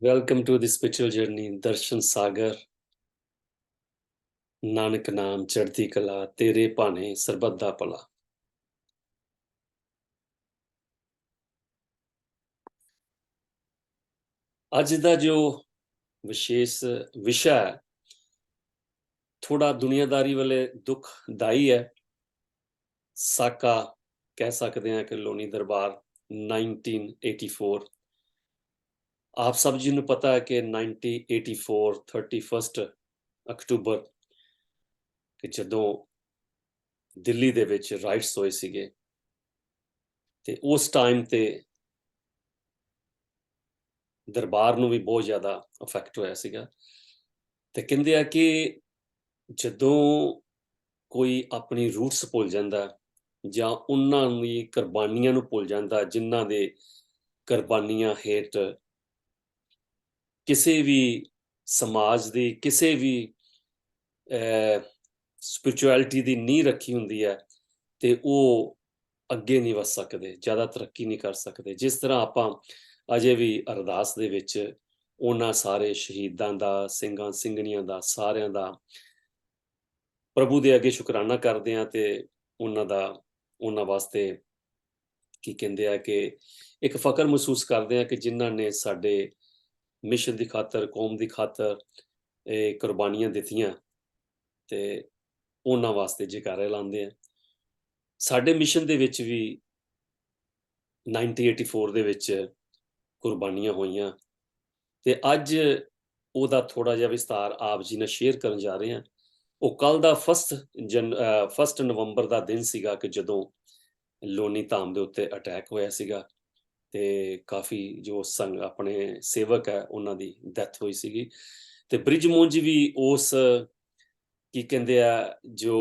Welcome to the spiritual journey, दर्शन सागर। नानक नाम चढ़ती कला, तेरे भाने सरबत दा भला। ਅੱਜ ਦਾ ਜੋ ਵਿਸ਼ੇਸ਼ ਵਿਸ਼ਾ ਹੈ, ਥੋੜਾ ਦੁਨੀਆਦਾਰੀ ਵਾਲੇ ਦੁਖਦਾਈ ਹੈ। ਸਾਕਾ ਕਹਿ ਸਕਦੇ ਹਾਂ ਕਿ ਲੋਨੀ ਦਰਬਾਰ 1984। ਆਪ ਸਭ ਜੀ ਨੂੰ ਪਤਾ ਹੈ ਕਿ 1984 31 ਅਕਤੂਬਰ ਕਿ ਜਦੋਂ ਦਿੱਲੀ ਦੇ ਵਿੱਚ ਰਾਈਟਸ ਹੋਏ ਸੀਗੇ ਤੇ ਉਸ ਟਾਈਮ ਤੇ ਦਰਬਾਰ ਨੂੰ ਵੀ ਬਹੁਤ ਜ਼ਿਆਦਾ ਇਫੈਕਟ ਹੋਇਆ ਸੀਗਾ। ਤੇ ਕਹਿੰਦੇ ਆ ਕਿ ਜਦੋਂ ਕੋਈ ਆਪਣੀ ਰੂਟਸ ਭੁੱਲ ਜਾਂਦਾ ਜਾਂ ਉਹਨਾਂ ਦੀ ਕੁਰਬਾਨੀਆਂ ਨੂੰ ਭੁੱਲ ਜਾਂਦਾ, ਜਿਨ੍ਹਾਂ ਦੇ ਕੁਰਬਾਨੀਆਂ ਹੇਠ ਕਿਸੇ ਵੀ ਸਮਾਜ ਦੀ ਕਿਸੇ ਵੀ ਸਪਿਰਿਚੁਅਲਿਟੀ ਦੀ ਨੀਂਹ ਰੱਖੀ ਹੁੰਦੀ ਹੈ ਤੇ ਉਹ ਅੱਗੇ ਨਹੀਂ ਵਧ ਸਕਦੇ, ਜ਼ਿਆਦਾ ਤਰੱਕੀ ਨਹੀਂ ਕਰ ਸਕਦੇ। ਜਿਸ ਤਰ੍ਹਾਂ ਆਪਾਂ ਅਜੇ ਵੀ ਅਰਦਾਸ ਦੇ ਵਿੱਚ ਉਹਨਾਂ ਸਾਰੇ ਸ਼ਹੀਦਾਂ ਦਾ, ਸਿੰਘਾਂ ਸਿੰਘਣੀਆਂ ਦਾ, ਸਾਰਿਆਂ ਦਾ ਪ੍ਰਭੂ ਦੇ ਅੱਗੇ ਸ਼ੁਕਰਾਨਾ ਕਰਦੇ ਹਾਂ ਤੇ ਉਹਨਾਂ ਵਾਸਤੇ ਕੀ ਕਹਿੰਦੇ ਆ ਕਿ ਇੱਕ ਫਕਰ ਮਹਿਸੂਸ ਕਰਦੇ ਆ ਕਿ ਜਿਨ੍ਹਾਂ ਨੇ ਸਾਡੇ ਮਿਸ਼ਨ ਦੀ ਖਾਤਰ, ਕੌਮ ਦੀ ਖਾਤਰ ਇਹ ਕੁਰਬਾਨੀਆਂ ਦਿੱਤੀਆਂ ਤੇ ਉਹਨਾਂ ਵਾਸਤੇ ਜੈਕਾਰੇ ਲਾਉਂਦੇ ਆ। ਸਾਡੇ ਮਿਸ਼ਨ ਦੇ ਵਿੱਚ ਵੀ 1984 ਦੇ ਵਿੱਚ ਕੁਰਬਾਨੀਆਂ ਹੋਈਆਂ ਤੇ ਅੱਜ ਉਹਦਾ ਥੋੜਾ ਜਿਹਾ ਵਿਸਤਾਰ ਆਪ ਜੀ ਨਾਲ ਸ਼ੇਅਰ ਕਰਨ ਜਾ ਰਹੇ ਹਾਂ। ਉਹ ਕੱਲ ਦਾ 1 ਨਵੰਬਰ ਦਾ ਦਿਨ ਸੀਗਾ ਕਿ ਜਦੋਂ ਲੋਨੀ ਧਾਮ ਦੇ ਉੱਤੇ ਅਟੈਕ ਹੋਇਆ ਸੀਗਾ ਤੇ ਕਾਫੀ ਜੋ ਆਪਣੇ ਸੇਵਕ ਹੈ ਉਹਨਾਂ ਦੀ ਡੈਥ ਹੋਈ ਸੀਗੀ। ਤੇ ਬ੍ਰਿਜਮੋਹਨ ਜੀ ਵੀ ਉਸ ਕੀ ਕਹਿੰਦੇ ਆ ਜੋ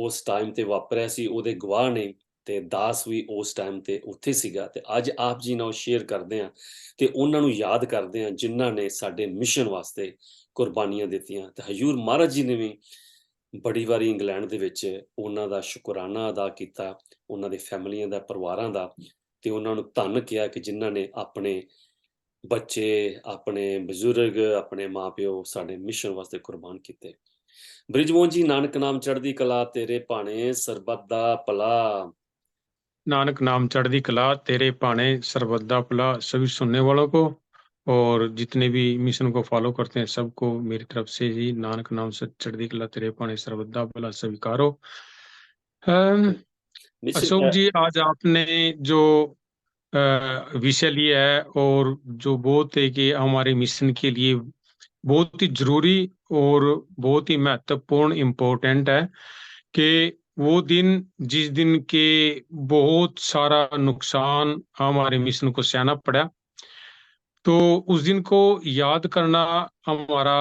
ਉਸ ਟਾਈਮ ਤੇ ਵਾਪਰਿਆ ਸੀ ਉਹਦੇ ਗਵਾਹ ਨੇ ਤੇ ਦਾਸ ਵੀ ਉਸ ਟਾਈਮ ਤੇ ਉੱਥੇ ਸੀਗਾ। ਤੇ ਅੱਜ ਆਪ ਜੀ ਨਾਲ ਸ਼ੇਅਰ ਕਰਦੇ ਆ ਤੇ ਉਹਨਾਂ ਨੂੰ ਯਾਦ ਕਰਦੇ ਆ ਜਿਨ੍ਹਾਂ ਨੇ ਸਾਡੇ ਮਿਸ਼ਨ ਵਾਸਤੇ ਕੁਰਬਾਨੀਆਂ ਦਿੱਤੀਆਂ। ਤੇ ਹਜ਼ੂਰ ਮਹਾਰਾਜ ਜੀ ਨੇ ਵੀ ਬੜੀ ਵਾਰੀ ਇੰਗਲੈਂਡ ਦੇ ਵਿੱਚ ਉਹਨਾਂ ਦਾ ਸ਼ੁਕਰਾਨਾ ਅਦਾ ਕੀਤਾ, ਉਹਨਾਂ ਦੇ ਫੈਮਲੀਆਂ ਦਾ, ਪਰਿਵਾਰਾਂ ਦਾ, ਤੇ ਉਹਨਾਂ ਨੂੰ ਧੰਨ ਕਿਹਾ ਕਿ ਜਿਨ੍ਹਾਂ ਨੇ ਆਪਣੇ ਬੱਚੇ, ਆਪਣੇ ਬਜ਼ੁਰਗ, ਆਪਣੇ ਮਾਪਿਓ ਸਾਡੇ ਮਿਸ਼ਨ ਵਾਸਤੇ ਕੁਰਬਾਨ ਕੀਤੇ। ਬ੍ਰਿਜਮੋਹਨ ਜੀ, ਨਾਨਕ ਨਾਮ ਚੜ੍ਹਦੀ ਕਲਾ, तेरे भाने सरबत दा भला। नानक नाम चढ़ती कला, तेरे भाने सरबत दा भला। सभी सुनने वालों को और जितने भी मिशन को फॉलो करते हैं सबको मेरी तरफ से ही नानक नाम से चढ़ती कला, तेरे भाने सरबत दा भला स्वीकारो। अशोक जी, आज आपने जो विषय लिया है और जो बहुत है कि हमारे मिशन के लिए बहुत ही जरूरी और बहुत ही महत्वपूर्ण इम्पोर्टेंट है कि वो दिन जिस दिन के बहुत सारा नुकसान हमारे मिशन को सहना पड़ा, तो उस दिन को याद करना हमारा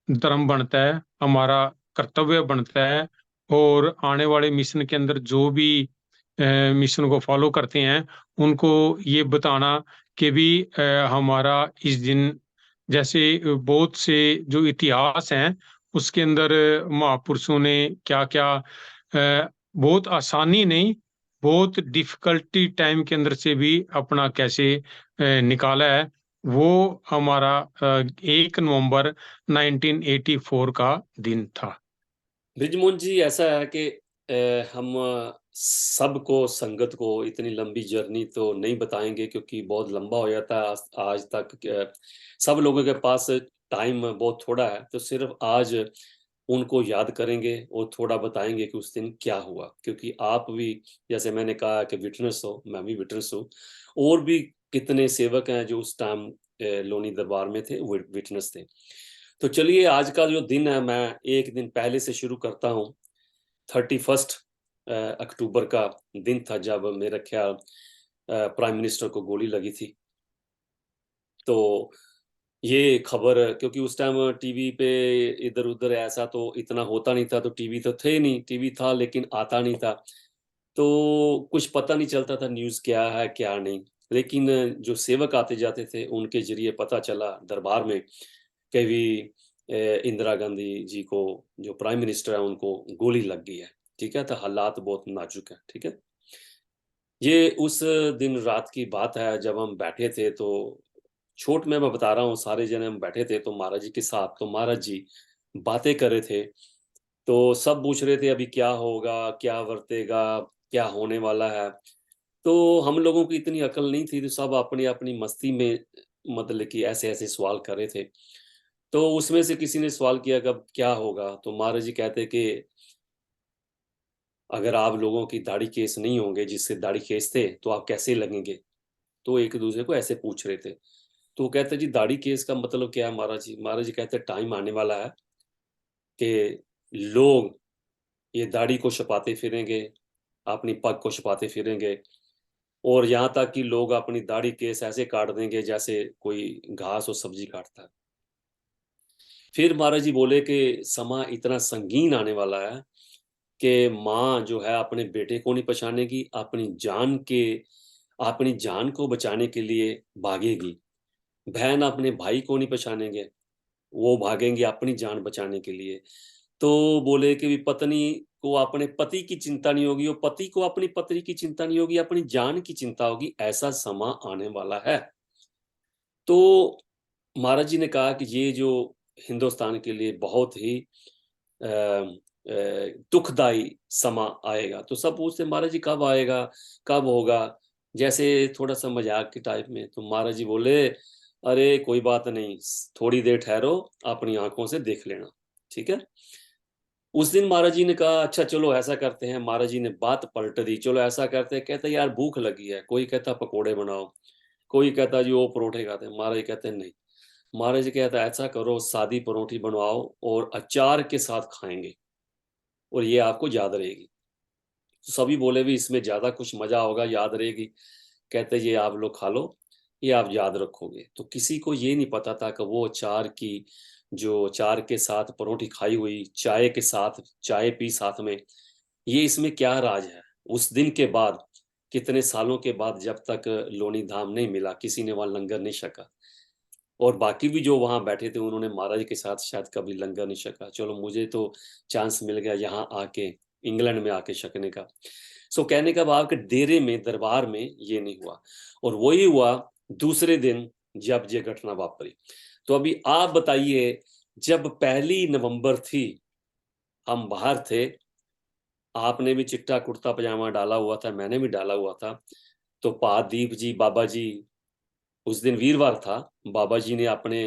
धर्म बनता है, हमारा कर्तव्य बनता है। और आने वाले मिशन के अंदर जो भी मिशन को फॉलो करते हैं उनको ये बताना कि भी हमारा इस दिन जैसे बहुत से जो इतिहास हैं उसके अंदर महापुरुषों ने क्या क्या बहुत आसानी नहीं, बहुत डिफिकल्टी टाइम के अंदर से भी अपना कैसे निकाला है, वो हमारा 1 नवंबर 1984 का दिन था। बृजमोहन जी, ऐसा है कि हम सबको, संगत को इतनी लंबी जर्नी तो नहीं बताएंगे क्योंकि बहुत लंबा हो जाता है। आज तक सब लोगों के पास टाइम बहुत थोड़ा है, तो सिर्फ आज उनको याद करेंगे और थोड़ा बताएंगे कि उस दिन क्या हुआ। क्योंकि आप भी, जैसे मैंने कहा कि विटनेस हो, मैं भी विटनेस हूँ, और भी कितने सेवक हैं जो उस टाइम लोनी दरबार में थे, वो विटनेस थे। तो चलिए, आज का जो दिन है मैं एक दिन पहले से शुरू करता हूँ। 31 अक्टूबर का दिन था जब मेरा ख्याल प्राइम मिनिस्टर को गोली लगी थी। तो ये खबर, क्योंकि उस टाइम टीवी पे इधर उधर ऐसा तो इतना होता नहीं था, तो टीवी तो थे नहीं, टीवी था लेकिन आता नहीं था, तो कुछ पता नहीं चलता था न्यूज़ क्या है क्या नहीं। लेकिन जो सेवक आते जाते थे उनके जरिए पता चला दरबार में कि भी इंदिरा गांधी जी को, जो प्राइम मिनिस्टर है, उनको गोली लग गई है। ठीक है, तो हालात बहुत नाजुक है। ठीक है, ये उस दिन रात की बात है जब हम बैठे थे, तो छोट में मैं बता रहा हूँ, सारे जने हम बैठे थे तो महाराज जी के साथ, तो महाराज जी बातें कर रहे थे। तो सब पूछ रहे थे अभी क्या होगा, क्या वर्तेगा, क्या होने वाला है। तो हम लोगों की इतनी अकल नहीं थी, तो सब अपनी अपनी मस्ती में मतलब कि ऐसे ऐसे सवाल कर रहे थे। तो उसमें से किसी ने सवाल किया कि अब क्या होगा, तो महाराज जी कहते कि अगर आप लोगों की दाढ़ी केस नहीं होंगे, जिससे दाढ़ी केस थे, तो आप कैसे लगेंगे। तो एक दूसरे को ऐसे पूछ रहे थे। तो वो कहते जी दाढ़ी केस का मतलब क्या है महाराज जी। महाराज जी कहते टाइम आने वाला है कि लोग ये दाढ़ी को छुपाते फिरेंगे, अपनी पग को छुपाते फिरेंगे, और यहाँ तक कि लोग अपनी दाढ़ी केस ऐसे काट देंगे जैसे कोई घास और सब्जी काटता है। फिर महाराज जी बोले कि समा इतना संगीन आने वाला है कि माँ जो है अपने बेटे को नहीं पहचानेगी, अपनी जान को बचाने के लिए भागेगी। बहन अपने भाई को नहीं पहचानेंगे, वो भागेंगे अपनी जान बचाने के लिए। तो बोले कि भी पत्नी को अपने पति की चिंता नहीं होगी, और पति को अपनी पत्नी की चिंता नहीं होगी, अपनी जान की चिंता होगी। ऐसा समा आने वाला है। तो महाराज जी ने कहा कि ये जो हिंदुस्तान के लिए बहुत ही दुखदाई समा आएगा। तो सब पूछते महाराज जी कब आएगा, कब होगा, जैसे थोड़ा सा मजाक के टाइप में। तो महाराज जी बोले अरे कोई बात नहीं, थोड़ी देर ठहरो, अपनी आंखों से देख लेना, ठीक है। उस दिन महाराज जी ने कहा अच्छा चलो ऐसा करते हैं। महाराज जी ने बात पलट दी, चलो ऐसा करते हैं। कहते यार भूख लगी है, कोई कहता पकोड़े बनाओ, कोई कहता जी वो परोठे खाते हैं। महाराज जी कहते नहीं। महाराज जी कहता ऐसा करो, सादी परोठी बनवाओ और अचार के साथ खाएंगे, और ये आपको याद रहेगी। तो सभी बोले भी इसमें ज्यादा कुछ मजा होगा, याद रहेगी। कहते ये आप लोग खा लो, ये आप याद रखोगे। तो किसी को ये नहीं पता था कि वो चार के साथ परोठी खाई हुई, चाय के साथ चाय पी साथ में, ये इसमें क्या राज है। उस दिन के बाद, कितने सालों के बाद, जब तक लोनी धाम नहीं मिला, किसी ने वहां लंगर नहीं छका। और बाकी भी जो वहां बैठे थे उन्होंने महाराज के साथ शायद कभी लंगर नहीं छका। चलो मुझे तो चांस मिल गया यहाँ आके, इंग्लैंड में आके छकने का। सो कहने का भाव कि डेरे में, दरबार में ये नहीं हुआ। और वही हुआ दूसरे दिन जब ये घटना वापरी। तो अभी आप बताइए, जब 1 नवंबर थी, हम बाहर थे, आपने भी चिट्टा कुर्ता पजामा डाला हुआ था, मैंने भी डाला हुआ था। तो पादीप जी, बाबा जी, उस दिन वीरवार था, बाबा जी ने अपने,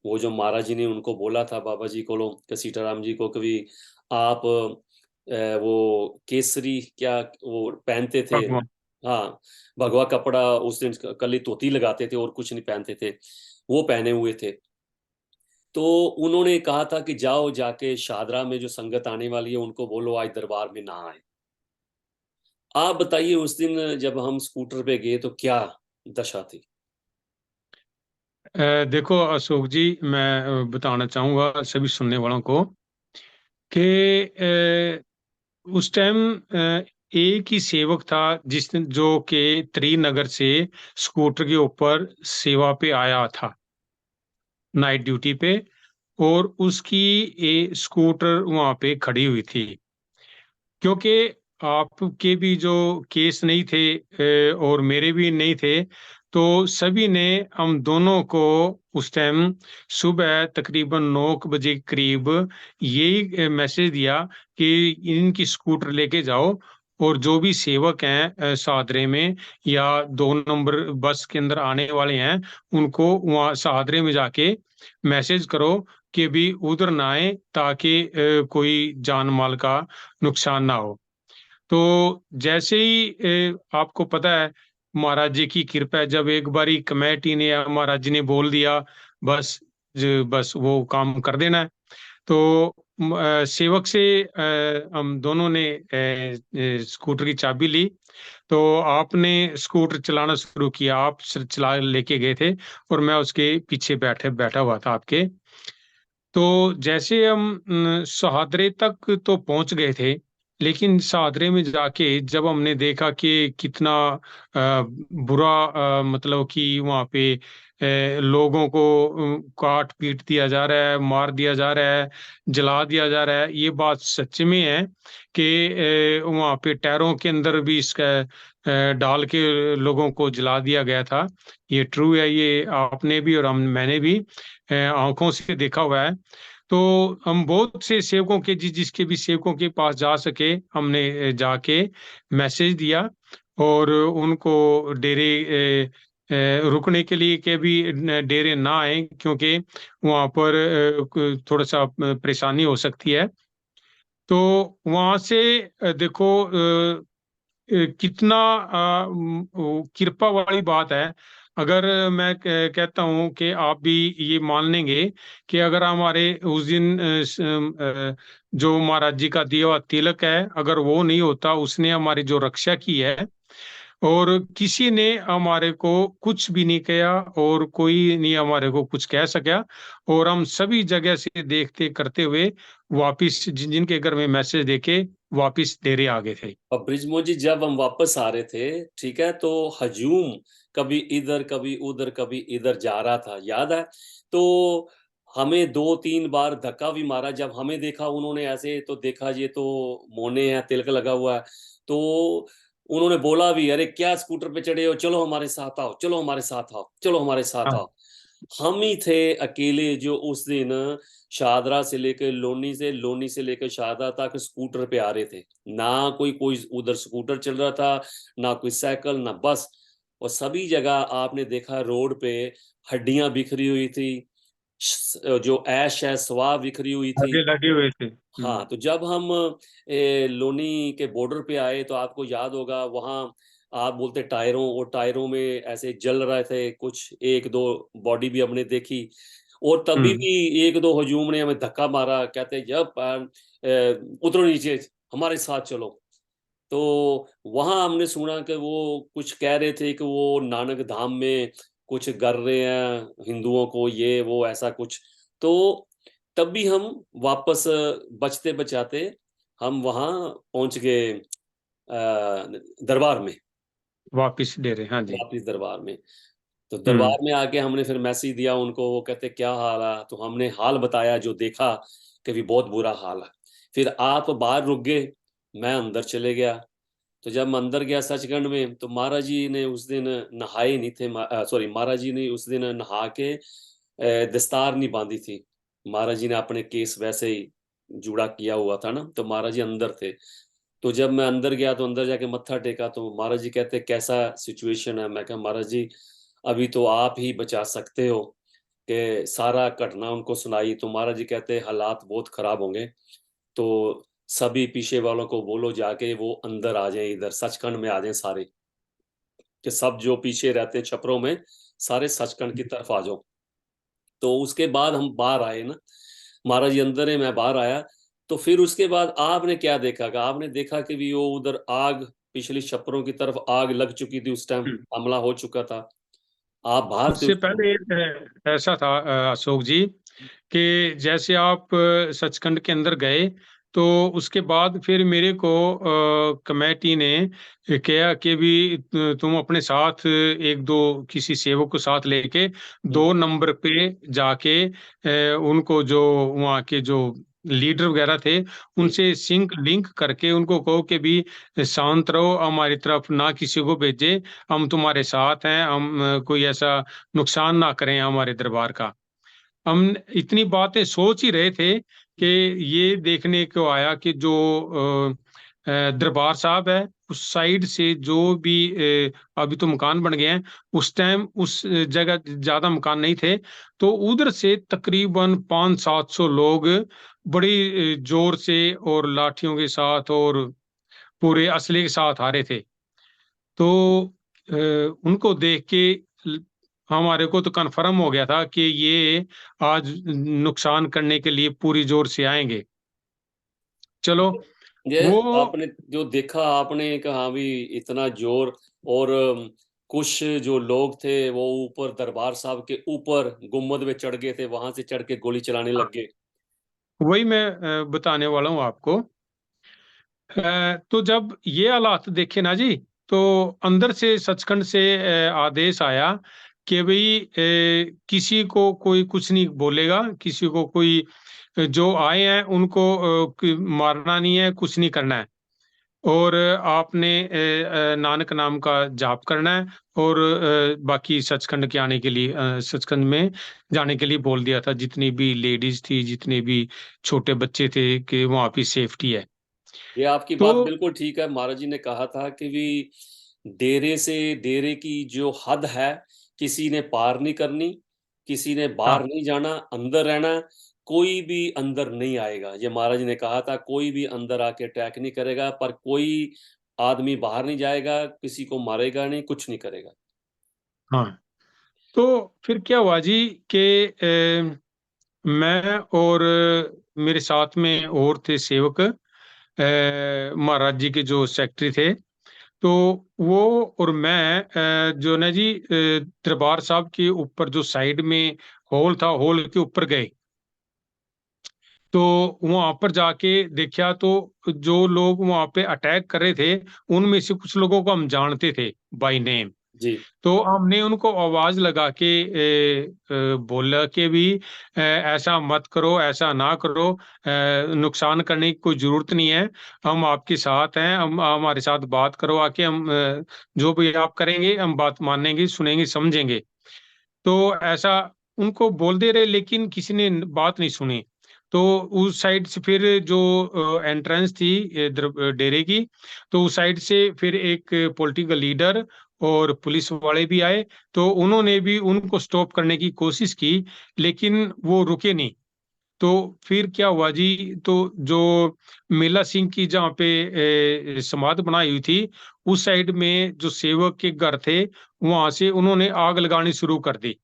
वो जो महाराज जी ने उनको बोला था बाबा जी को, लो सीताराम जी को, कभी आप वो केसरी क्या वो पहनते थे। भगवान। हाँ, भगवा कपड़ा उस दिन कली धोती लगाते थे और कुछ नहीं पहनते थे, वो पहने हुए थे। तो उन्होंने कहा था कि जाओ जाके शादरा में जो संगत आने वाली है उनको बोलो आज दरबार में ना आए। आप बताइए उस दिन जब हम स्कूटर पे गए तो क्या दशा थी। देखो अशोक जी, मैं बताना चाहूंगा सभी सुनने वालों को कि उस टाइम एक ही सेवक था जो कि त्रिनगर से स्कूटर के ऊपर सेवा पे आया था, नाइट ड्यूटी पे। और उसकी स्कूटर वहां पे खड़ी हुई थी, क्योंकि आपके भी जो केस नहीं थे और मेरे भी नहीं थे, तो सभी ने हम दोनों को उस टाइम सुबह तकरीबन 9 बजे के करीब यही मैसेज दिया कि इनकी स्कूटर लेके जाओ, और जो भी सेवक हैं सादरे में या 2 नंबर बस के अंदर आने वाले हैं, उनको वहाँ सादरे में जाके मैसेज करो कि भी उधर ना आए, ताकि कोई जान माल का नुकसान ना हो। तो जैसे ही आपको पता है, महाराज जी की कृपा है, जब एक बारी कमेटी ने या महाराज जी ने बोल दिया, बस बस वो काम कर देना है। तो सेवक से हम दोनों ने स्कूटर की चाबी ली। तो आपने स्कूटर चलाना शुरू किया, आप चला लेके गए थे, और मैं उसके पीछे बैठा हुआ था आपके। तो जैसे हम सहादरे तक तो पहुंच गए थे, लेकिन सादरे में जाके जब हमने देखा कि कितना बुरा मतलब कि वहाँ पे लोगों को काट पीट दिया जा रहा है, मार दिया जा रहा है, जला दिया जा रहा है, ये बात सच में है कि वहाँ पे टायरों के अंदर भी इसका डाल के लोगों को जला दिया गया था। ये ट्रू है, ये आपने भी और हम मैंने भी आंखों से देखा हुआ है। तो हम बहुत से सेवकों के जिसके भी सेवकों के पास जा सके हमने जाके मैसेज दिया, और उनको डेरे रुकने के लिए के भी डेरे ना आए, क्योंकि वहाँ पर थोड़ा सा परेशानी हो सकती है। तो वहाँ से देखो कितना वो कृपा वाली बात है। अगर मैं कहता हूँ कि आप भी ये मान लेंगे कि अगर हमारे उस दिन जो महाराज जी का दिया हुआ तिलक है, अगर वो नहीं होता, उसने हमारी जो रक्षा की है, और किसी ने हमारे को कुछ भी नहीं किया, और कोई नहीं हमारे को कुछ कह सका, और हम सभी जगह से देखते करते हुए वापिस जिनके घर में मैसेज देके वापिस डेरे आ गए थे। और ब्रिजमोहन जी जब हम वापस आ रहे थे, ठीक है, तो हजूम कभी इधर कभी उधर कभी इधर जा रहा था, याद है? तो हमें 2-3 बार धक्का भी मारा। जब हमें देखा उन्होंने ऐसे, तो देखा ये तो मोने हैं, तिलक लगा हुआ है। तो उन्होंने बोला भी, अरे क्या स्कूटर पे चढ़े हो, चलो हमारे साथ आओ, चलो हमारे साथ आओ, चलो हमारे साथ हाँ। आओ। हम ही थे अकेले जो उस दिन शादरा से लेकर लोनी से, लोनी से लेकर शादरा तक स्कूटर पे आ रहे थे। ना कोई कोई उधर स्कूटर चल रहा था, ना कोई साइकिल, ना बस। और सभी जगह आपने देखा रोड पे हड्डियां बिखरी हुई थी, जो ऐश है स्वाह बिखरी हुई थी। लगे लगे हुए थे। हाँ, तो जब हम लोनी के बॉर्डर पे आए, तो आपको याद होगा वहाँ आप बोलते टायरों, और टायरों में ऐसे जल रहे थे कुछ, एक दो बॉडी भी हमने देखी। और तभी हम्म। भी एक दो हजूम ने हमें धक्का मारा, कहते जब उतरो नीचे, हमारे साथ चलो। तो वहां हमने सुना कि वो कुछ कह रहे थे कि वो नानक धाम में कुछ कर रहे हैं हिंदुओं को, ये वो ऐसा कुछ। तो तब भी हम वापस बचते बचाते हम वहां पहुंच गए दरबार में, वापिस डेरे, हाँ जी। वापिस दरबार में। तो हम्म। दरबार में आके हमने फिर मैसेज दिया उनको, वो कहते क्या हाल है, तो हमने हाल बताया जो देखा, कि भी बहुत बुरा हाल है। फिर आप बाहर रुक गए, मैं अंदर चले गया। तो जब मैं अंदर गया सचखंड में, तो महाराज जी ने उस दिन नहाए नहीं थे, सॉरी, महाराज जी ने उस दिन नहा के दस्तार नहीं बांधी थी। महाराज जी ने अपने केस वैसे ही जूड़ा किया हुआ था ना, तो महाराज जी अंदर थे। तो जब मैं अंदर गया, तो अंदर जाके मत्था टेका, तो महाराज जी कहते कैसा सिचुएशन है। मैं कहा महाराज जी अभी तो आप ही बचा सकते हो, कि सारा घटना उनको सुनाई। तो महाराज जी कहते हालात बहुत खराब होंगे, तो सभी पीछे वालों को बोलो जाके वो अंदर आ जाएं, इधर सचखंड में आ जाएं सारे, कि सब जो पीछे रहते हैं छपरों में, सारे सचखंड की तरफ आ जाओ। तो उसके बाद हम बाहर आए ना, महाराज जी अंदर है, मैं बाहर आया। तो फिर उसके बाद आपने क्या देखा, कि आपने देखा कि भी वो उधर आग, पिछली छपरों की तरफ आग लग चुकी थी, उस टाइम हम्म। हमला हो चुका था। आप बाहर थे उससे उस टाइम। पहले ऐसा था अशोक जी, कि जैसे आप सचखंड के अंदर गए, तो उसके बाद फिर मेरे को कमेटी ने कहा कि भी तुम अपने साथ एक दो किसी सेवक को साथ लेके हम्म, 2 नंबर पे जाके उनको जो वहाँ के जो लीडर वगैरह थे, हम्म, उनसे सिंक लिंक करके उनको कहो कि भी शांत रहो, हमारी तरफ ना किसी को भेजे, हम तुम्हारे साथ हैं, हम कोई ऐसा नुकसान ना करें हमारे दरबार का। हम इतनी बातें सोच ही रहे थे कि ये देखने को आया कि जो दरबार साहब है, उस साइड से जो भी अभी तो मकान बन गए हैं, उस टाइम उस जगह ज्यादा मकान नहीं थे, तो उधर से तकरीबन 500-700 लोग बड़ी जोर से और लाठियों के साथ और पूरे असले के साथ आ रहे थे। तो उनको देख के हमारे को तो कन्फर्म हो गया था कि ये आज नुकसान करने के लिए पूरी जोर से आएंगे। चलो। ये वो आपने जो देखा, आपने कहा भी इतना जोर, और कुछ जो लोग थे वो ऊपर दरबार साहब के ऊपर गुम्मद में चढ़ गए थे, वहां से चढ़ के गोली चलाने लग गए। वही मैं बताने वाला हूँ आपको तो जब ये हालात देखे ना जी, तो अंदर से सचखंड से आदेश आया कि भाई किसी को कोई कुछ नहीं बोलेगा, किसी को कोई जो आए हैं उनको मारना नहीं है, कुछ नहीं करना है। और आपने नानक नाम का जाप करना है, और बाकी सचखंड के आने के लिए, सचखंड में जाने के लिए बोल दिया था, जितनी भी लेडीज थी, जितने भी छोटे बच्चे थे, कि वहाँ पे सेफ्टी है। ये आपकी तो बात बिल्कुल ठीक है। महाराज जी ने कहा था कि भी डेरे से डेरे की जो हद है, किसी ने पार नहीं करनी, किसी ने बाहर हाँ नहीं जाना, अंदर रहना है। कोई भी अंदर नहीं आएगा, ये महाराज जी ने कहा था। कोई भी अंदर आके अटैक नहीं करेगा, पर कोई आदमी बाहर नहीं जाएगा, किसी को मारेगा नहीं, कुछ नहीं करेगा। हाँ। तो फिर क्या हुआ जी कि मैं और मेरे साथ में और थे सेवक, महाराज जी के जो सेक्रेटरी थे, तो वो और मैं जो ना जी दरबार साहब के ऊपर जो साइड में हॉल था, हॉल के ऊपर गए। तो वहां पर जाके देखा, तो जो लोग वहां पे अटैक कर रहे थे, उनमें से कुछ लोगों को हम जानते थे बाय नेम। जी। तो हमने उनको आवाज लगा के बोला कि भी ऐसा मत करो, ऐसा ना करो, नुकसान करने की कोई जरूरत नहीं है, हम आपके साथ हैं, हम हमारे साथ बात करो आके, हम जो भी आप करेंगे हम बात मानेंगे, सुनेंगे, समझेंगे। तो ऐसा उनको बोल दे रहे, लेकिन किसी ने बात नहीं सुनी। तो उस साइड से फिर जो एंट्रेंस थी डेरे की, तो उस साइड से फिर एक पॉलिटिकल लीडर और पुलिस वाले भी आए। तो उन्होंने भी उनको स्टॉप करने की कोशिश की, लेकिन वो रुके नहीं। तो फिर क्या हुआ जी, तो जो मेला सिंह की जहाँ पे समाधि बनाई हुई थी, उस साइड में जो सेवक के घर थे, वहां से उन्होंने आग लगानी शुरू कर दी।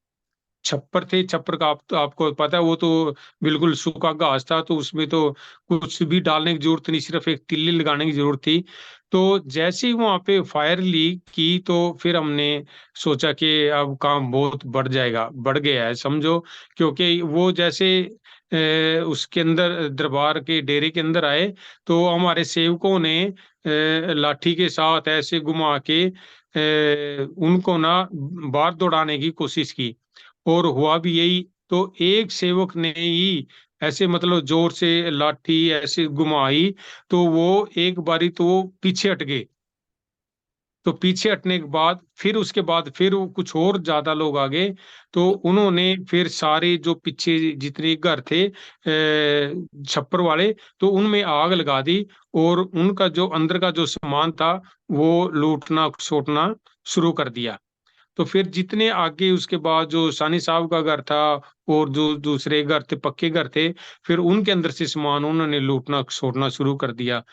छप्पर थे, छप्पर का आपको पता है, वो तो बिल्कुल सूखा घास था, तो उसमें तो कुछ भी डालने की जरूरत नहीं, सिर्फ एक तिल्ली लगाने की जरूरत थी। तो जैसे ही वहां पे फायर ली की, तो फिर हमने सोचा कि अब काम बहुत बढ़ जाएगा, बढ़ गया है समझो। क्योंकि वो जैसे उसके अंदर दरबार के डेरे के अंदर आए, तो हमारे सेवकों ने लाठी के साथ ऐसे घुमा के उनको ना बाहर दौड़ाने की कोशिश की, और हुआ भी यही। तो एक सेवक ने ही ऐसे मतलब जोर से लाठी ऐसे घुमाई, तो वो एक बारी तो वो पीछे हट गए। तो पीछे हटने के बाद फिर उसके बाद फिर वो कुछ और ज्यादा लोग आ गए। तो उन्होंने फिर सारे जो पीछे जितने घर थे छप्पर वाले, तो उनमें आग लगा दी, और उनका जो अंदर का जो सामान था, वो लूटना छोड़ना शुरू कर दिया। तो फिर जितने आगे उसके बाद जो सानी साहब का घर था, और जो दूसरे घर थे, पक्के घर थे, फिर उनके अंदर से सामान उन्होंने लूटना छोड़ना शुरू कर दिया।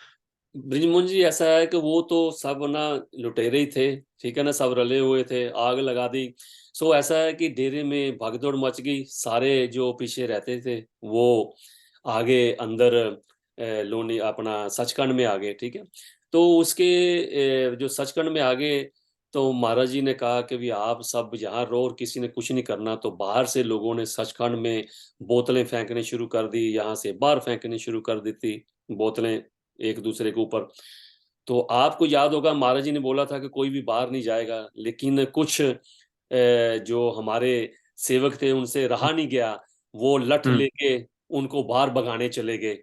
ब्रिजमोहन जी, ऐसा है कि वो तो सब ना लुटेरे ही थे, ठीक है ना, सब रले हुए थे, आग लगा दी। सो ऐसा है कि डेरे में भागदौड़ मच गई, सारे जो पीछे रहते थे वो आगे अंदर लोनी अपना सचखंड में आ गए, ठीक है। तो उसके जो सचखंड में आ गए, तो महाराज जी ने कहा कि भी आप सब यहाँ रहो और किसी ने कुछ नहीं करना। तो बाहर से लोगों ने सचखंड में बोतलें फेंकने शुरू कर दी, यहाँ से बाहर फेंकने शुरू कर दी थी बोतलें एक दूसरे के ऊपर। तो आपको याद होगा महाराज जी ने बोला था कि कोई भी बाहर नहीं जाएगा, लेकिन कुछ जो हमारे सेवक थे उनसे रहा नहीं गया, वो लठ हम्म। लेके उनको बाहर भगाने चले गए,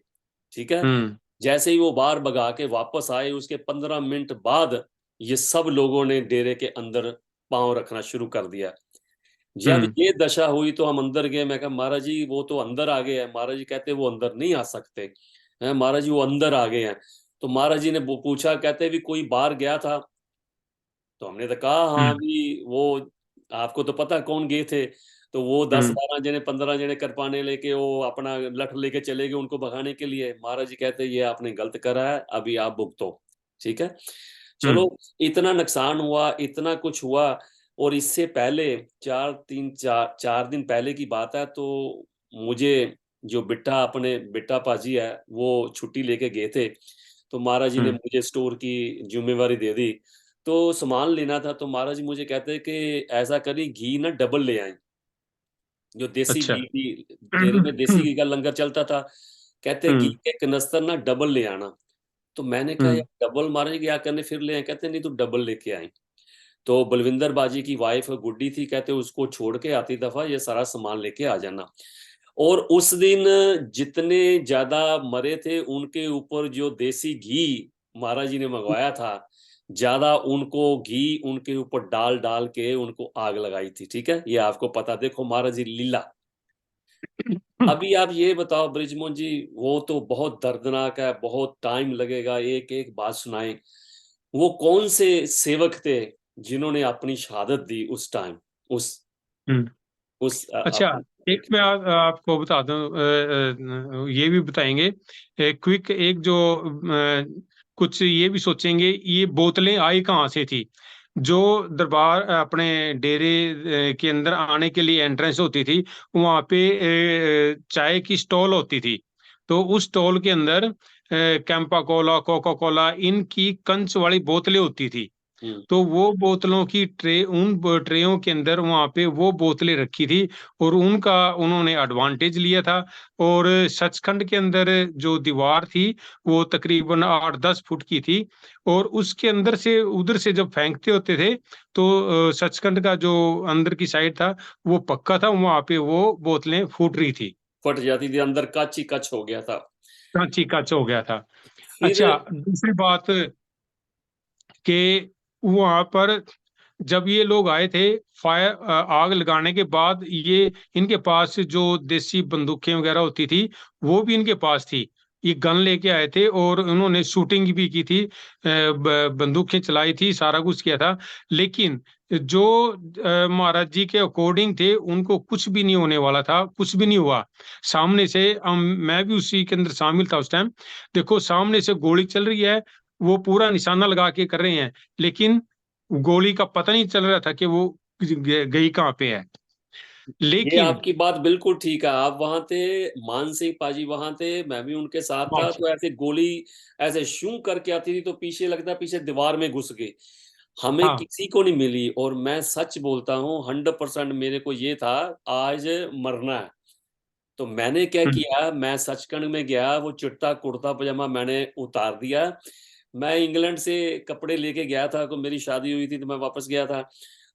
ठीक है। हम्म। जैसे ही वो बाहर भगा के वापस आए, उसके 15 मिनट बाद ये सब लोगों ने डेरे के अंदर पांव रखना शुरू कर दिया। जब हम्म। ये दशा हुई तो हम अंदर गए। मैं कहा महाराज जी वो तो अंदर आ गए हैं। महाराज जी कहते वो अंदर नहीं आ सकते हैं। महाराज जी वो अंदर आ गए हैं। तो महाराज जी ने पूछा, कहते भी कोई बाहर गया था? तो हमने तो कहा हाँ हम्म। भी वो आपको तो पता कौन गए थे। तो वो दस हम्म। बारह जने 15 जने कृपाने लेके वो अपना लठ लेके चले गए उनको भगाने के लिए। महाराज जी कहते ये आपने गलत करा है, अभी आप भुगतो, ठीक है। चलो, हम्म। इतना नुकसान हुआ, इतना कुछ हुआ। और इससे पहले चार दिन पहले की बात है। तो मुझे जो बिट्टा अपने बिट्टा पाजी है वो छुट्टी लेके गए थे। तो महाराज जी ने हम्म। मुझे स्टोर की जिम्मेवारी दे दी। तो सामान लेना था, तो महाराज जी मुझे कहते हैं कि ऐसा करी घी ना डबल ले आए, जो देसी अच्छा। घी की डेरे में देसी घी का लंगर चलता था। कहते घी हम्म। के कनस्तर ना डबल ले आना। तो मैंने कहा हम्म। यार डबल मारेंगे क्या करने, फिर ले आए। कहते नहीं, तू डबल लेके आए। तो बलविंदर बाजी की वाइफ गुड्डी थी, कहते उसको छोड़ के आती दफा ये सारा सामान लेके आ जाना। और उस दिन जितने ज्यादा मरे थे उनके ऊपर जो देसी घी महाराज जी ने मंगवाया था, ज्यादा उनको घी उनके ऊपर डाल डाल के उनको आग लगाई थी। ठीक है, ये आपको पता, देखो महाराज जी लीला। अभी आप ये बताओ ब्रिजमोहन जी, वो तो बहुत दर्दनाक है, बहुत टाइम लगेगा, एक एक बात सुनाएं। वो कौन से सेवक थे जिन्होंने अपनी शहादत दी उस टाइम, उस हम्म। उस अच्छा, अपनी एक शहादत मैं आपको बता दूं, ये भी बताएंगे क्विक, एक जो कुछ ये भी सोचेंगे ये बोतलें आई कहाँ से थी। जो दरबार अपने डेरे के अंदर आने के लिए एंट्रेंस होती थी, वहाँ पे चाय की स्टॉल होती थी। तो उस स्टॉल के अंदर कैंपा कोला, कोका कोला, इनकी कंच वाली बोतलें होती थी। हम्म। तो वो बोतलों की ट्रे, उन ट्रेयों के अंदर वहां पे वो बोतलें रखी थी, और उनका उन्होंने एडवांटेज लिया था। और सचखंड के अंदर जो दीवार थी वो तकरीबन 8-10 फुट की थी, और उसके अंदर से उधर से जब फेंकते होते थे तो सचखंड का जो अंदर की साइड था वो पक्का था, वहां पे वो बोतलें फूट रही थी। फट जाती थी, अंदर कच ही कच हो गया था। कांची काच हो गया था। फिर अच्छा, दूसरी बात कि वहां पर जब ये लोग आए थे, आग लगाने के बाद, ये इनके पास जो देसी बंदूकें वगैरह होती थी वो भी इनके पास थी। ये गन लेके आए थे और उन्होंने शूटिंग भी की थी, बंदूकें चलाई थी, सारा कुछ किया था। लेकिन जो महाराज जी के अकॉर्डिंग थे, उनको कुछ भी नहीं होने वाला था, कुछ भी नहीं हुआ। सामने से मैं भी उसी के अंदर शामिल था उस टाइम। देखो, सामने से गोली चल रही है, वो पूरा निशाना लगा के कर रहे हैं, लेकिन गोली का पता नहीं चल रहा था कि वो गई कहाँ पे है। ये लेकिन आपकी बात बिल्कुल ठीक है, आप वहां थे, मान सिंह पाजी वहां थे, मैं भी उनके साथ था। तो ऐसे गोली ऐसे शू करके आती थी तो पीछे लगता पीछे दीवार में घुस गई, हमें हाँ। किसी को नहीं मिली। और मैं सच बोलता हूँ, 100% मेरे को ये था आज मरना है। तो मैंने क्या हम्म। किया, मैं सचखंड में गया, वो चिट्टा कुर्ता पजामा मैंने उतार दिया। मैं इंग्लैंड से कपड़े लेके गया था, तो मेरी शादी हुई थी तो मैं वापस गया था।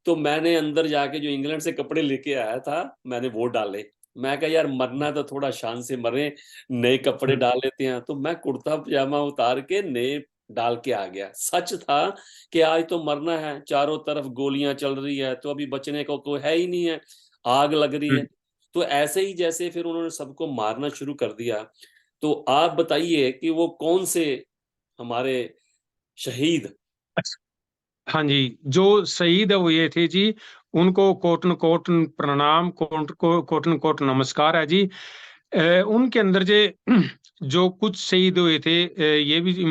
तो मैंने अंदर जाके जो इंग्लैंड से कपड़े लेके आया था, मैंने वो डाले। मैं कहा यार मरना तो थोड़ा शान से मरे, नए कपड़े हम्म। डाल लेते हैं। तो मैं कुर्ता पजामा उतार के नए डाल के आ गया। सच था कि आज तो मरना है, चारों तरफ गोलियां चल रही है, तो अभी बचने को कोई है ही नहीं है, आग लग रही है। हम्म। तो ऐसे ही जैसे फिर उन्होंने सबको मारना शुरू कर दिया। तो आप बताइए कि वो कौन से हमारे शहीद। हाँ जी, जो शहीद है वो ये थे जी, उनको कोटन कोटन प्रणाम, कोटन कोटन नमस्कार है जी। उनके अंदर जो कुछ शहीद हुए थे, ये भी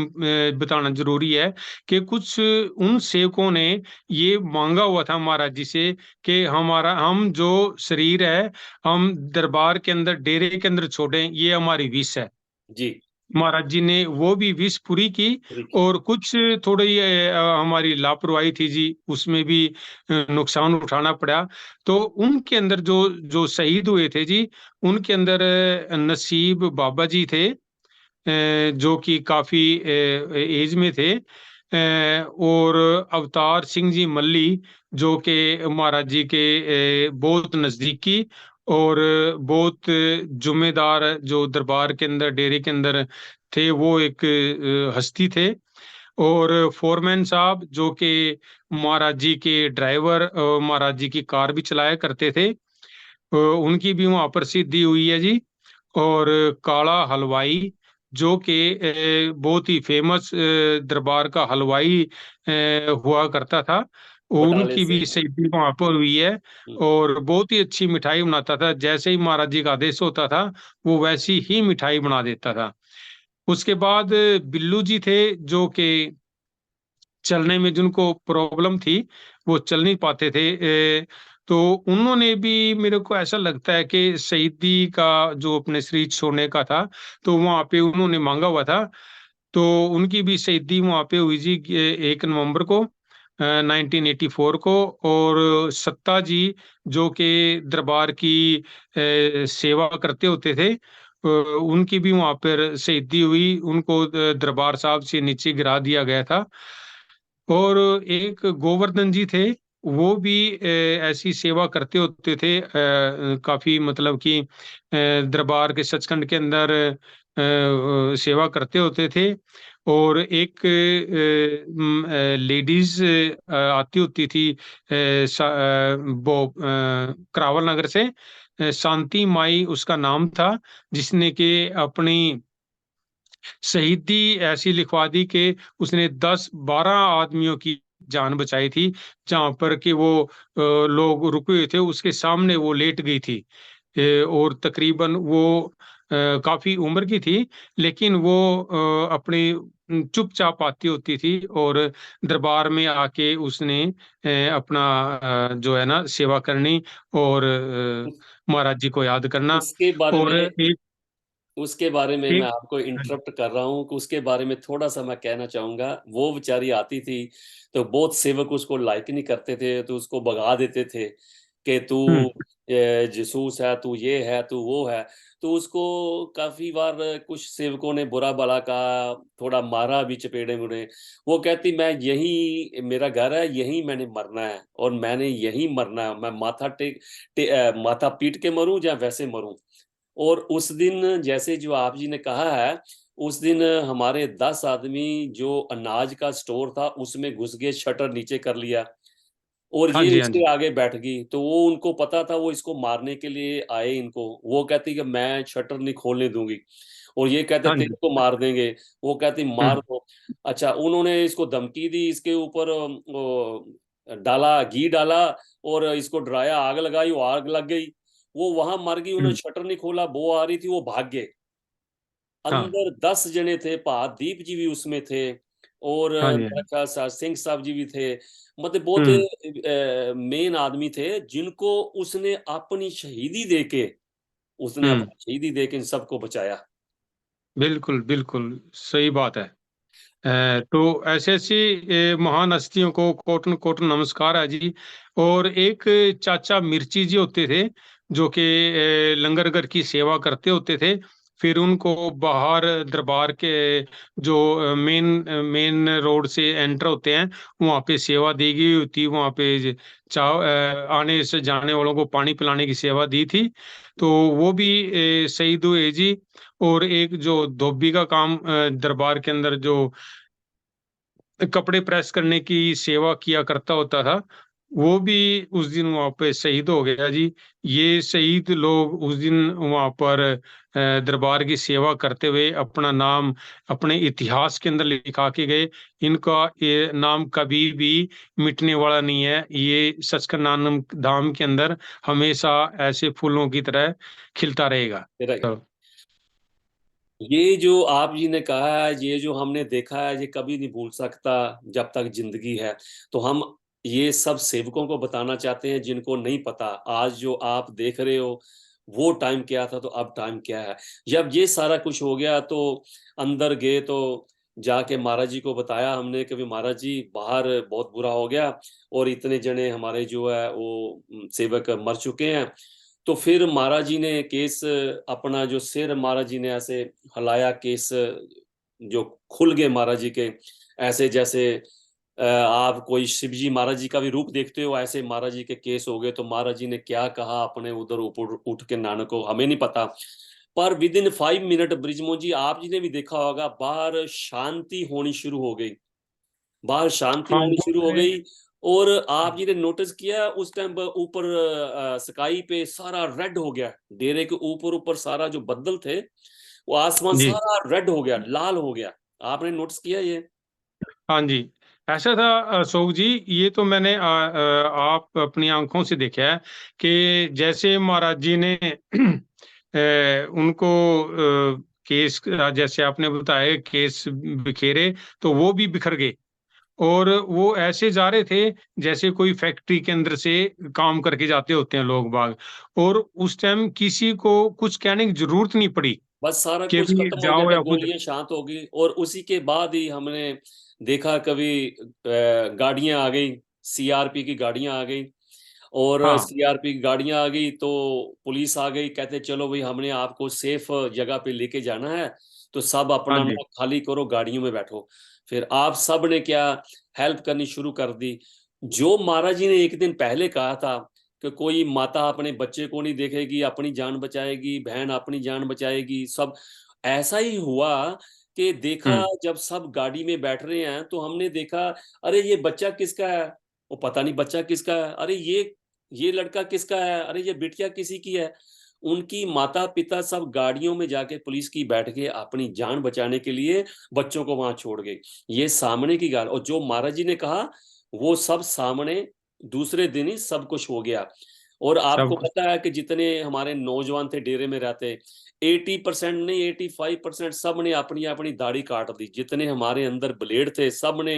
बताना जरूरी है कि कुछ उन सेवकों ने ये मांगा हुआ था महाराज जी से कि हम जो शरीर है, हम दरबार के अंदर, डेरे के अंदर छोड़ें, ये हमारी विश है। जी। महाराज जी ने वो भी विश पूरी की। पूरी की। और कुछ थोड़ी हमारी लापरवाही थी जी, उसमें भी नुकसान उठाना पड़ा। तो उनके अंदर जो जो शहीद हुए थे जी, उनके अंदर नसीब बाबा जी थे, जो कि काफी एज में थे, और अवतार सिंह जी मल्ली, जो कि महाराज जी के बहुत नजदीकी और बहुत जुम्मेदार, जो दरबार के अंदर, डेरे के अंदर थे, वो एक हस्ती थे। और फोरमैन साहब, जो कि महाराज जी के ड्राइवर, महाराज जी की कार भी चलाया करते थे, उनकी भी वहां पर सिद्धि हुई है जी। और काला हलवाई, जो कि बहुत ही फेमस दरबार का हलवाई हुआ करता था, बटाले उनकी से। भी शहीदी वहां पर हुई है। हम्म। और बहुत ही अच्छी मिठाई बनाता था, जैसे ही महाराज जी का आदेश होता था वो वैसी ही मिठाई बना देता था। उसके बाद बिल्लू जी थे, जो कि चलने में जिनको प्रॉब्लम थी, वो चल नहीं पाते थे। तो उन्होंने भी, मेरे को ऐसा लगता है कि शहीदी का जो अपने शरीर छोड़ने का था, तो वहां पे उन्होंने मांगा हुआ था। तो उनकी भी शहीदी वहां पे हुई जी, 1 नवंबर को 1984 को। और सत्ता जी, जो कि दरबार की सेवा करते होते थे, उनकी भी वहां पर शहीदी हुई, उनको दरबार साहब से नीचे गिरा दिया गया था। और एक गोवर्धन जी थे, वो भी ऐसी सेवा करते होते थे, काफी मतलब कि दरबार के सचखंड के अंदर सेवा करते होते थे। और एक लेडीज आती होती थी वो करावल नगर से, शांति माई उसका नाम था, जिसने कि अपनी शहीदी ऐसी लिखवा दी कि उसने 10-12 आदमियों की जान बचाई थी। जहां पर कि वो लोग रुके हुए थे, उसके सामने वो लेट गई थी। और तकरीबन वो काफी उम्र की थी, लेकिन वो अपनी चुपचाप आती होती थी, और दरबार में आके उसने अपना जो है ना सेवा करनी, और उस महाराज जी को याद करना। उसके बारे और में एक उसके बारे में मैं एक आपको इंटरप्ट कर रहा हूँ कि उसके बारे में थोड़ा-सा मैं कहना चाहूँगा। वो बेचारी आती थी, तो बहुत सेवक उसको लाइक नहीं करते थे, तो उसको भगा देते थे कि तू हम्म जासूस है, तू ये है, तू वो है। तो उसको काफ़ी बार कुछ सेवकों ने बुरा-भला कहा, थोड़ा मारा भी चपेड़े-वपेड़े। वो कहती मैं यहीं मेरा घर है, यहीं मैंने मरना है और मैंने यहीं मरना है। मैं माथा पीट के मरूँ या वैसे मरूँ। और उस दिन जैसे जो आप जी ने कहा है, उस दिन हमारे 10 आदमी जो अनाज का स्टोर था उसमें घुस गए, शटर नीचे कर लिया और हाँ ये जी, हाँ उसके जी। आगे बैठ गई। तो वो उनको पता था वो इसको मारने के लिए आए इनको। वो कहती कि मैं शटर नहीं खोलने दूँगी और ये कहते हाँ तेरे जी। को मार देंगे। वो कहती मार हम्म दो। अच्छा उन्होंने इसको धमकी दी, इसके ऊपर वो डाला, घी डाला और इसको डराया, आग लगाई, वो आग लग गई। वो वहां मर गई, उन्होंने हम्म, शटर नहीं खोला, बो आ रही थी, वो भाग गए। हाँ अंदर 10 जने थे, दीप जी भी उसमें थे और हाँ जी। मेरा ख्याल सिंह साहब जी भी थे। मतलब बहुत हम्म मेन आदमी थे जिनको उसने अपनी शहीदी देके हम्म इन सबको बचाया। बिल्कुल बिल्कुल सही बात है। तो ऐसे ऐसी महान हस्तियों को कोटन कोटन नमस्कार है जी। और एक चाचा मिर्ची जी होते थे, जो कि लंगर घर की सेवा करते होते थे। फिर उनको बाहर दरबार के जो मेन मेन रोड से एंटर होते हैं, वहाँ पे सेवा दी गई होती, वहाँ पे आने से जाने वालों को पानी पिलाने की सेवा दी थी। तो वो भी शहीद हुए जी। और एक जो धोबी का काम दरबार के अंदर जो कपड़े प्रेस करने की सेवा किया करता होता था, वो भी उस दिन वहां पे शहीद हो गया जी। ये शहीद लोग उस दिन वहां पर दरबार की सेवा करते हुए अपना नाम अपने इतिहास के अंदर लिखा के गए। इनका ये नाम कभी भी मिटने वाला नहीं है। ये सचखंड नानक धाम के अंदर हमेशा ऐसे फूलों की तरह खिलता रहेगा। तो ये जो आप जी ने कहा है, ये जो हमने देखा है, ये कभी नहीं भूल सकता जब तक जिंदगी है। तो हम ये सब सेवकों को बताना चाहते हैं जिनको नहीं पता। आज जो आप देख रहे हो वो टाइम क्या था, तो अब टाइम क्या है। जब ये सारा कुछ हो गया तो अंदर गए, तो जाके महाराज जी को बताया हमने कि भी महाराज जी बाहर बहुत बुरा हो गया और इतने जने हमारे जो है वो सेवक मर चुके हैं। तो फिर महाराज जी ने केस अपना जो सिर महाराज जी ने ऐसे हलाया, केस जो खुल गए महाराज जी के, ऐसे जैसे आप कोई शिव जी महाराज जी का भी रूप देखते हो, ऐसे महाराज जी के केस हो गए। तो महाराज जी ने क्या कहा अपने उधर ऊपर उठ के नानक को हमें नहीं पता, पर विद इन 5 मिनट ब्रिजमोहन जी आप जी ने भी देखा होगा, बाहर शांति होनी शुरू हो गई, बाहर शांति हाँ, होनी वो शुरू हो मैं गई। और आप जी ने नोटिस किया उस टाइम ऊपर स्काई पे सारा रेड हो गया, डेरे के ऊपर ऊपर सारा जो बदल थे वो आसमान जी। सारा रेड हो गया, लाल हो गया। आपने नोटिस किया ये? हाँ जी, ऐसा था अशोक जी। ये तो मैंने आप अपनी आंखों से देखा है कि जैसे महाराज जी ने उनको केस, जैसे आपने बताया, केस बिखेरे, तो वो भी बिखर गए। और वो ऐसे जा रहे थे जैसे कोई फैक्ट्री के अंदर से काम करके जाते होते हैं लोग बाग। और उस टाइम किसी को कुछ कहने की जरूरत नहीं पड़ी बस सारा कि कुछ भी खत्म हो गया जाओ था, या कुछ। गोलियां शांत हो गई और उसी के बाद ही हमने देखा कभी गाड़ियां आ गई, सीआरपी की गाड़ियां आ गई और हाँ, सीआरपी की गाड़ियां आ गई, तो पुलिस आ गई, कहते चलो भाई हमने आपको सेफ जगह पे लेके जाना है, तो सब हाँ अपना जी, ना खाली करो, गाड़ियों में बैठो। फिर आप सब ने क्या, हेल्प करनी शुरू कर दी। जो महाराज जी ने एक दिन पहले कहा था कि कोई माता अपने बच्चे को नहीं देखेगी, अपनी जान बचाएगी, बहन अपनी जान बचाएगी, सब ऐसा ही हुआ। कि देखा हम्म, जब सब गाड़ी में बैठ रहे हैं तो हमने देखा, अरे ये बच्चा किसका है? वो पता नहीं बच्चा किसका है, अरे ये लड़का किसका है, अरे ये बिटिया किसी की है। उनकी माता पिता सब गाड़ियों में जाके पुलिस की बैठ के अपनी जान बचाने के लिए बच्चों को वहां छोड़ गए। ये सामने की गाल, और जो महाराज जी ने कहा वो सब सामने दूसरे दिन ही सब कुछ हो गया। और सब आपको कुछ। पता है कि जितने हमारे नौजवान थे डेरे में रहते, 80% नहीं 85% सब ने अपनी अपनी दाढ़ी काट दी। जितने हमारे अंदर ब्लेड थे सब ने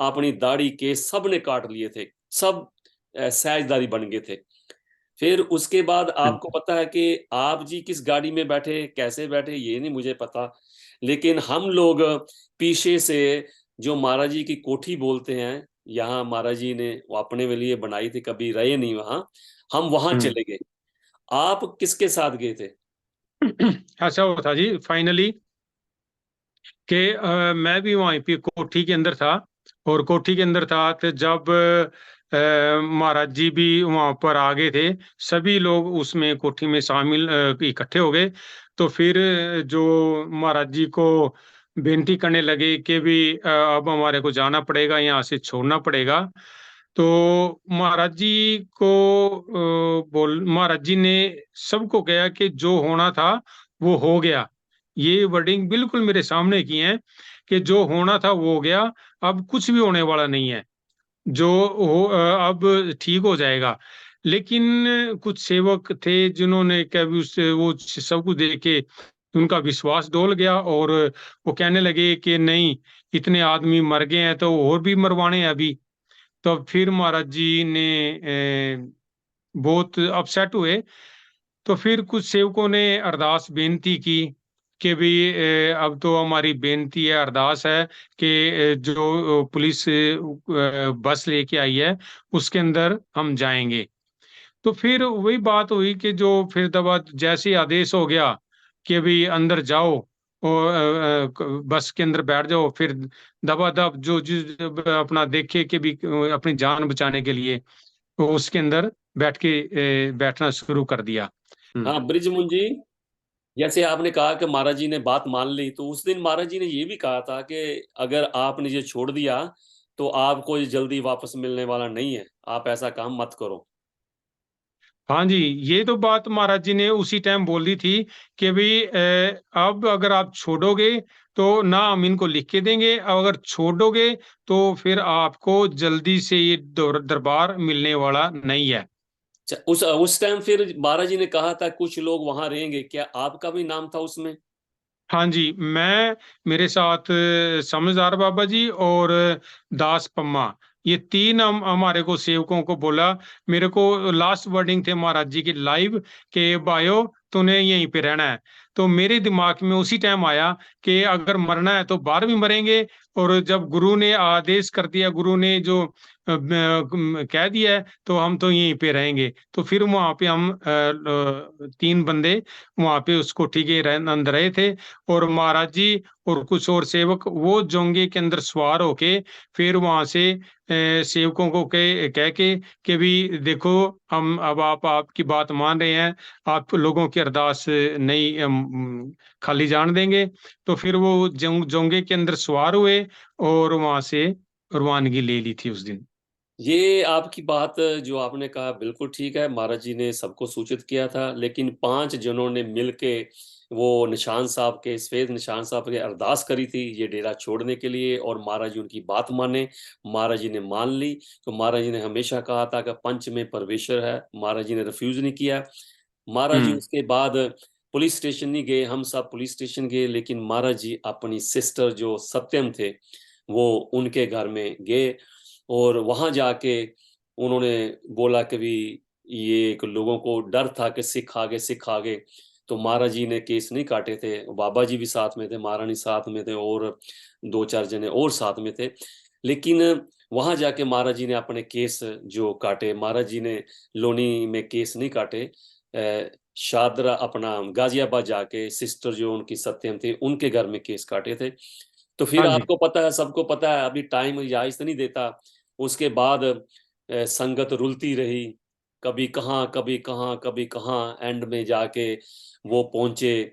अपनी दाढ़ी के सब ने काट लिए थे। सब सहजदारी बन गए थे। फिर उसके बाद आपको पता है कि आप जी किस गाड़ी में बैठे, कैसे बैठे, ये नहीं मुझे पता। लेकिन हम लोग पीछे से, जो महाराज जी की कोठी बोलते हैं, यहाँ महाराज जी ने वो अपने लिए बनाई थी, कभी रहे नहीं वहां, हम वहां हम्म। चले गए। आप किसके साथ गए थे? ऐसा हुआ था जी फाइनली कि मैं भी वहीं पे कोठी के अंदर था। और कोठी के अंदर था तो जब महाराज जी भी वहां पर आ गए थे, सभी लोग उसमें कोठी में शामिल इकट्ठे हो गए। तो फिर जो महाराज जी को बेनती करने लगे कि भी अब हमारे को जाना पड़ेगा, यहाँ से छोड़ना पड़ेगा। तो महाराज जी को बोल महाराज जी ने सबको कहा कि जो होना था वो हो गया। ये वर्डिंग बिल्कुल मेरे सामने की है कि जो होना था वो हो गया, अब कुछ भी होने वाला नहीं है। जो अब ठीक हो जाएगा। लेकिन कुछ सेवक थे जिन्होंने कभी उस वो सब कुछ देख के उनका विश्वास डोल गया, और वो कहने लगे कि नहीं, इतने आदमी मर गए हैं तो और भी मरवाने हैं अभी। तो फिर महाराज जी ने बहुत अपसेट हुए। तो फिर कुछ सेवकों ने अरदास बेनती की कि भी अब तो हमारी बेनती है, अरदास है कि जो पुलिस बस लेके आई है उसके अंदर हम जाएंगे। तो फिर वही बात हुई कि जो फिर दबा जैसे ही आदेश हो गया कि भी अंदर जाओ और बस के अंदर बैठ जाओ, फिर दबा दब जो जिस अपना देखे कि भी अपनी जान बचाने के लिए तो उसके अंदर बैठना शुरू कर दिया। हम्म। हाँ ब्रिजमुन जी, जैसे आपने कहा कि महाराज जी ने बात मान ली, तो उस दिन महाराज जी ने ये भी कहा था कि अगर आपने ये छोड़ दिया तो आपको ये जल्दी वापस मिलने वाला नहीं है, आप ऐसा काम मत करो। हाँ जी, ये तो बात महाराज जी ने उसी टाइम बोल दी थी कि भाई अब अगर आप छोड़ोगे तो ना हम इनको लिख के देंगे, और अगर छोड़ोगे तो फिर आपको जल्दी से ये दरबार मिलने वाला नहीं है। अच्छा, उस टाइम फिर महाराज जी ने कहा था कुछ लोग वहां रहेंगे, क्या आपका भी नाम था उसमें? हाँ जी, मैं, मेरे साथ समझदार बाबा जी और दास पम्मा, ये तीन हम हमारे को सेवकों को बोला। मेरे को लास्ट वर्डिंग थे महाराज जी की लाइव के भाइयों तूने यहीं पे रहना है। तो मेरे दिमाग में उसी टाइम आया कि अगर मरना है तो बाहर भी मरेंगे, और जब गुरु ने आदेश कर दिया, गुरु ने जो कह दिया है तो हम तो यहीं पे रहेंगे। तो फिर वहां पे हम तीन बंदे वहां पे उसको ठीक है अंदर रहे थे। और महाराज जी और कुछ और सेवक वो जोंगे के अंदर सवार होके फिर वहां से सेवकों को कह के कि भी देखो, हम अब आप आपकी बात मान रहे हैं, आप लोगों की अरदास नहीं खाली जान देंगे। तो फिर वो जोंगे के अंदर सवार हुए और वहां से रवानगी ले ली थी उस दिन। ये आपकी बात जो आपने कहा बिल्कुल ठीक है, महाराज जी ने सबको सूचित किया था, लेकिन 5 जनों ने मिलके वो निशान साहब के, सफेद निशान साहब के अरदास करी थी ये डेरा छोड़ने के लिए, और महाराज जी उनकी बात माने। महाराज जी ने मान ली। तो महाराज जी ने हमेशा कहा था कि पंच में परमेश्वर है, महाराज जी ने रिफ्यूज नहीं किया। महाराज जी हम्म। उसके बाद पुलिस स्टेशन नहीं गए, हम सब पुलिस स्टेशन गए, लेकिन महाराज जी अपनी सिस्टर जो सत्यम थे वो उनके घर में गए, और वहां जाके उन्होंने बोला कि भी ये एक लोगों को डर था कि सिख आ गए। तो महाराज जी ने केस नहीं काटे थे, बाबा जी भी साथ में थे, महारानी साथ में थे, और 2-4 जने और साथ में थे। लेकिन वहाँ जाके महाराज जी ने अपने केस जो काटे, महाराज जी ने लोनी में केस नहीं काटे, शादरा अपना गाजियाबाद जाके सिस्टर जो उनकी सत्यम थी, उनके घर में केस काटे थे। तो फिर हाँ जी, आपको पता है, सबको पता है, अभी टाइम इजाज़त नहीं देता। उसके बाद संगत रुलती रही, कभी कहाँ, कभी कहाँ, कभी कहाँ, एंड में जाके वो पहुँचे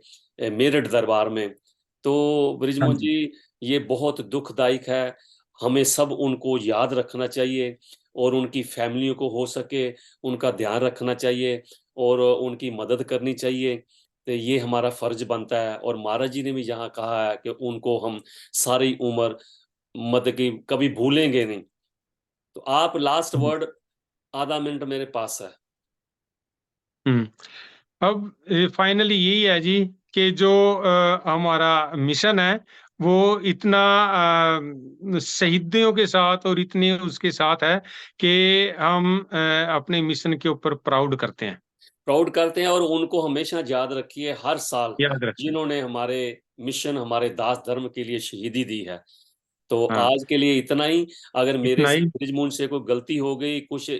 मेरठ दरबार में। तो हाँ बृजमोहन जी, जी, ये बहुत दुखदायक है, हमें सब उनको याद रखना चाहिए और उनकी फैमिलियों को हो सके उनका ध्यान रखना चाहिए और उनकी मदद करनी चाहिए। तो ये हमारा फ़र्ज़ बनता है और महाराज जी ने भी यहाँ कहा है कि उनको हम सारी उम्र मतलब कि कभी भूलेंगे नहीं। तो आप लास्ट हुँ, वर्ड आधा मिनट मेरे पास है। हुँ। अब फाइनली यही है जी कि जो हमारा मिशन है वो इतना शहीदियों के साथ और इतने उसके साथ है कि हम अपने मिशन के ऊपर प्राउड करते हैं। प्राउड करते हैं और उनको हमेशा याद रखिए हर साल, याद रखें। जिन्होंने हमारे मिशन, हमारे दास धर्म के लिए शहीदी दी है। तो हाँ, आज के लिए इतना ही। अगर मेरे इतना से ही। बृजमोहन से कोई गलती हो गई, कुछ